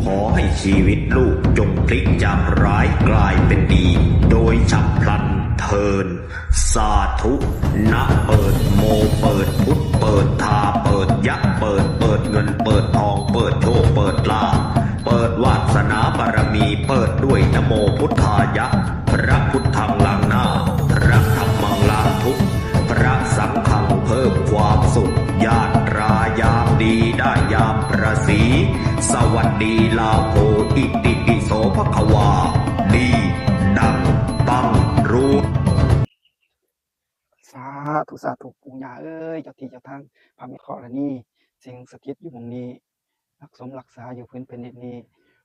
ขอให้ชีวิตลูกจงพลิกจากร้ายกลายเป็นดีโดยฉับพลันเทินสาธุนะเปิดโมเปิดพุทธเปิดทาเปิดยักษ์เปิดเงินเปิดทองเปิดโชคเปิดลาภเปิดวาสนาบารมีเปิดด้วยนะโมพุทธายะพระพุทธังล้างหน้าพระธรรมังล้างทุกข์พระสังฆังเพิ่มความสุขญาติรายามดีได้ยามประสีสวัสดีลาโภอิติปิโสภควาดีดังปังรู้ สาธุสาธุปู่ย่าเอ้ยเจ้าที่เจ้าทางพระแม่ธรณีสิ่งสถิตอยู่หม่องนี้รักสมรักษาอยู่พื้นแผ่นดินนี้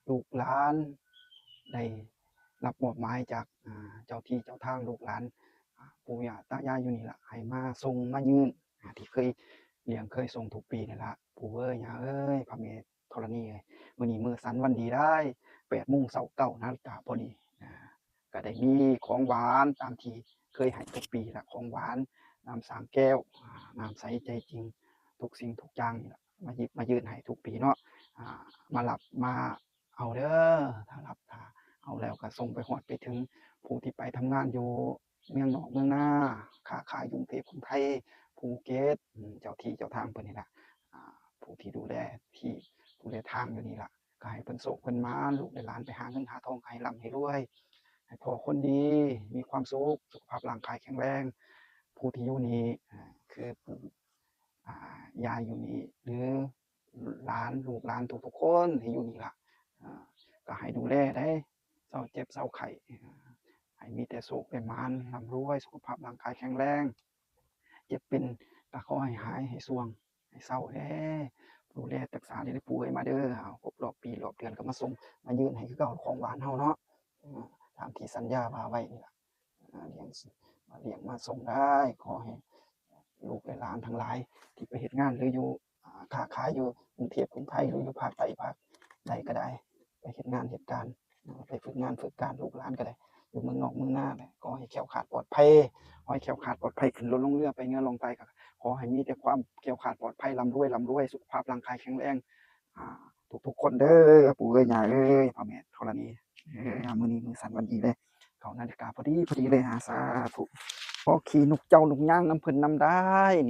ลูกหลานได้รับมอบหมายจากเจ้าที่เจ้าทางลูกหลานปู่ย่าตายายอยู่นี่ล่ะให้มาส่งมายืนที่เคยเลี้ยงเคยส่งทุกปีนี่ล่ะปู่เอ้ยย่าเอ้ยพระแม่ธรณีเอ้ยมื้อนี้มื้อสันวันดีได้8 โมงเช้า9 นาฬิกาพอดีก็ได้มีของหวานตามที่เคยให้ทุกปีล่ะของหวานน้ำ3 แก้วน้ำใสใจจริงทุกสิ่งทุกอย่างนี่ล่ะมาหยิบมายื่นให้ทุกปีเนาะมารับมาเอาเด้อถ้ารับถ้าเอาแล้วก็ส่งไปฮอดไปถึงผู้ที่ไปทำงานอยู่เมืองนอกเมืองนาค้าขายอยู่กรุงเทพกรุงไทยภูเก็ตเจ้าที่เจ้าทางเพิ่นนี่ล่ะผู้ที่ดูแลทางอยู่นี่ล่ะก็ให้เพิ่นโชคเพิ่นหมานลูกหลานไปหาเงินหาทองให้ร่ำให้รวยให้พ่อคนดีมีความสุขสุขภาพร่างกายแข็งแรงผู้ที่อยู่นี่คือปู่ยายอยู่นี่หรือหลานลูกหลานทุกๆคนที่อยู่นี่ล่ะก็ให้ดูแลได้เศร้าเจ็บเศร้าไข้ให้มีแต่สุขแต่หมานร่ำรวยสุขภาพร่างกายแข็งแรงเจ็บเป็นก็ขอให้หายให้สวงให้เศร้าแด้ดูแลรักษาได้ปู่เอ้ยมาเด้อครบรอบปีรอบเดือนก็มาส่งมายื่นให้คือเก่าของหวานเฮาเนาะตามที่สัญญาว่าไว้นี่ล่ะเลี้ยงมาส่งได้ขอให้ลูกหลานทั้งหลายที่ไปเฮ็ดงานหรืออยู่ค้าขายอยู่กรุงเทพกรุงไทยหรืออยู่ภาคใต้ภาคใดก็ได้ไปเฮ็ดงานเหตุการณ์ไปฝึกงานฝึกการลูกหลานก็ได้อยู่เมืองนอกเมืองนาก็ขอให้แคล้วคลาดปลอดภัยขอให้แคล้วคลาดปลอดภัยขึ้นรถลงเรือไปเหนือลงใต้ก็ขอให้มีแต่ความแคล้วคลาดปลอดภัยร่ำรวยสุขภาพร่างกายแข็งแรงทุกๆคนเด้อปู่เอ้ยย่าเอ้ยพ่อแม่ธรณีมื้อนี้มื้อสันวันดีเลย9 นาฬิกาพอดีเลยสาธุขอขี่นกเจ้านกย่างน้ำเพิ่นนำได้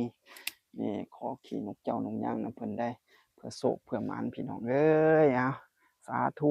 นี่ขอขี่นกเจ้านกย่างน้ำเพิ่นได้เพื่อโชคเพื่อหมานพี่น้องเอ้ยสาธุ